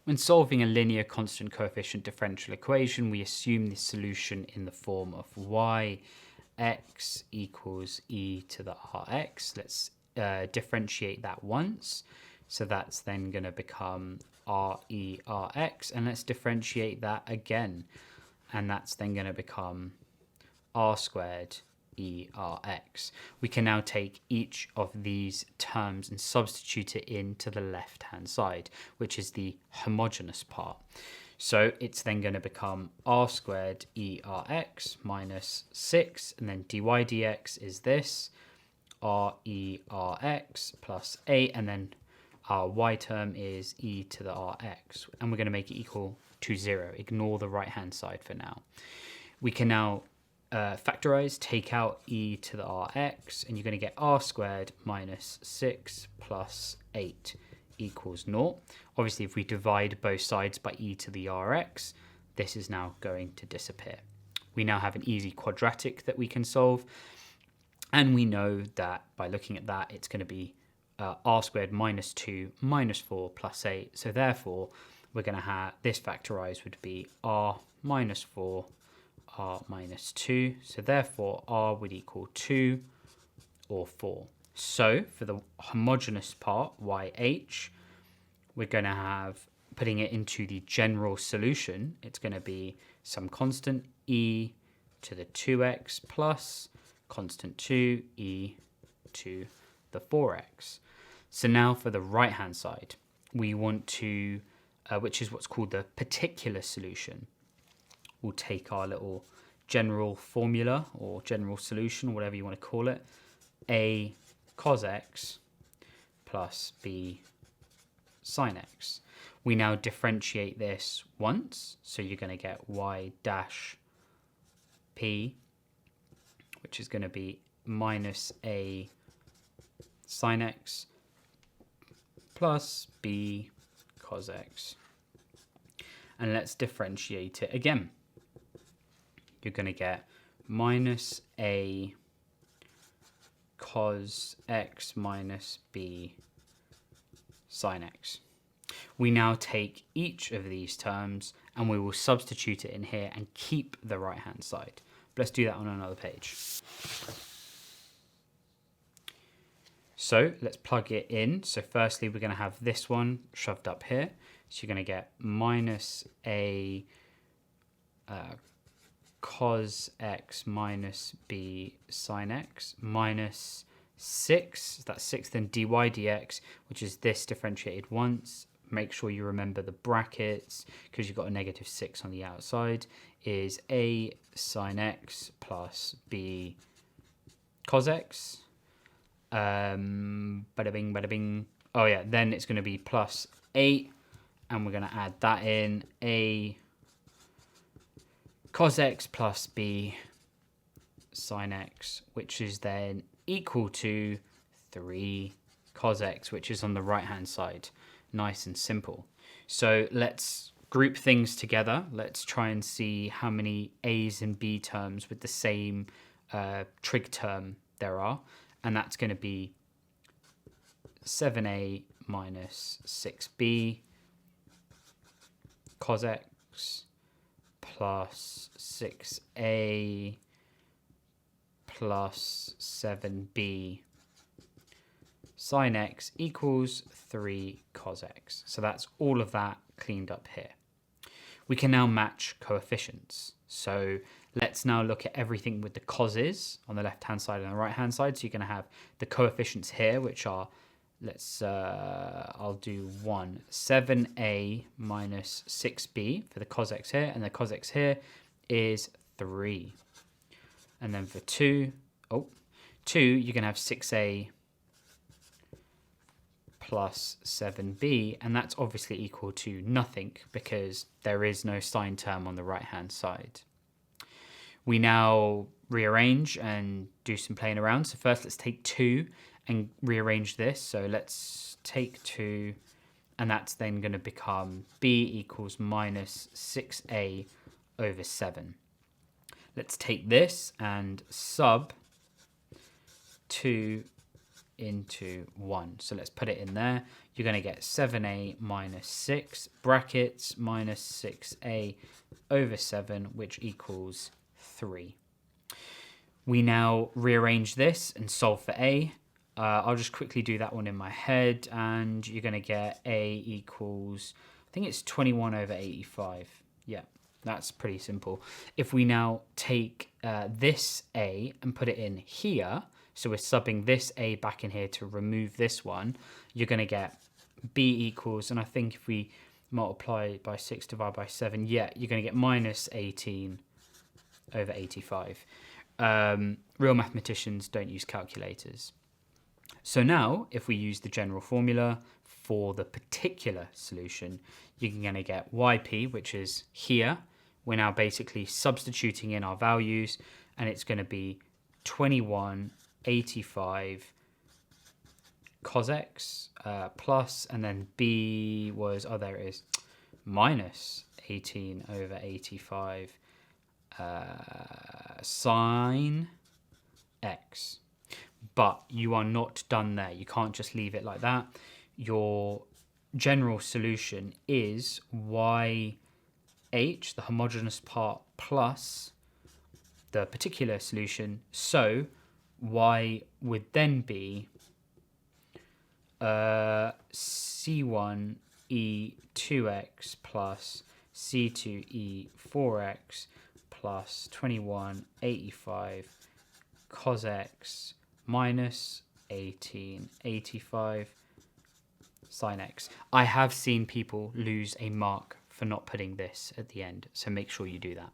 When solving a linear constant coefficient differential equation, we assume the solution in the form of y x equals e to the rx. Let's differentiate that once. So that's then going to become re rx. And let's differentiate that again. And that's then going to become r squared ERX. We can now take each of these terms and substitute it into the left-hand side, which is the homogeneous part. So it's then going to become r squared ERX minus 6, and then dy dx is this, RERX plus 8, and then our y term is e to the rx, and we're going to make it equal to 0. Ignore the right-hand side for now. We can now factorize, take out e to the rx, and you're going to get r squared minus 6 plus 8 equals 0. Obviously, if we divide both sides by e to the rx, this is now going to disappear. We now have an easy quadratic that we can solve, and we know that by looking at that, it's going to be r squared minus 2 minus 4 plus 8. So therefore, we're going to have this factorized would be r minus 4 r minus 2, so therefore r would equal 2 or 4. So for the homogeneous part, yh, we're going to have, putting it into the general solution, it's going to be some constant e to the 2x plus constant 2 e to the 4x. So now for the right hand side, we want to, which is what's called the particular solution. We'll take our little general formula or general solution, whatever you want to call it, a cos x plus b sin x. We now differentiate this once, so you're going to get y dash p, which is going to be minus a sin x plus b cos x. And let's differentiate it again. You're going to get minus a cos x minus b sin x. We now take each of these terms and we will substitute it in here and keep the right hand side. But let's do that on another page. So let's plug it in. So firstly, we're going to have this one shoved up here. So you're going to get minus a cos x minus b sin x minus 6, that's 6, then dy dx, which is this differentiated once. Make sure you remember the brackets because you've got a negative 6 on the outside, is a sin x plus b cos x. Bada bing, bada bing. Oh yeah, then it's going to be plus 8, and we're going to add that in, a cos x plus b sin x, which is then equal to 3 cos x, which is on the right hand side. Nice and simple. So let's group things together. Let's try and see how many a's and b terms with the same trig term there are, and that's going to be 7a minus 6b cos x plus 6a plus 7b sin x equals 3 cos x. So that's all of that cleaned up here. We can now match coefficients. So let's now look at everything with the causes on the left hand side and the right hand side. So you're going to have the coefficients here, which are, I'll do 7a minus 6b for the cos x here, and the cos x here is 3. And then for 2, you're going to have 6a plus 7b, and that's obviously equal to nothing because there is no sine term on the right hand side. We now rearrange and do some playing around. So first let's take 2 and rearrange this. So let's take 2, and that's then going to become b equals minus 6a over 7. Let's take this and sub 2 into 1. So let's put it in there. You're going to get 7a minus 6 brackets minus 6a over 7, which equals 3. We now rearrange this and solve for a. I'll just quickly do that one in my head, and you're going to get a equals, I think it's 21 over 85. Yeah, that's pretty simple. If we now take this a and put it in here, so we're subbing this a back in here to remove this one, you're going to get b equals, and I think if we multiply by 6 divided by 7, yeah, you're going to get minus 18 over 85. Real mathematicians don't use calculators. So now, if we use the general formula for the particular solution, you're going to get yp, which is here. We're now basically substituting in our values, and it's going to be 2185 cos x plus, and then b was, oh, there it is, minus 18 over 85 sine x. But you are not done there. You can't just leave it like that. Your general solution is yh, the homogeneous part, plus the particular solution. So y would then be c1e2x plus c2e4x plus 2185 cos x minus 1885 sin x. I have seen people lose a mark for not putting this at the end, so make sure you do that.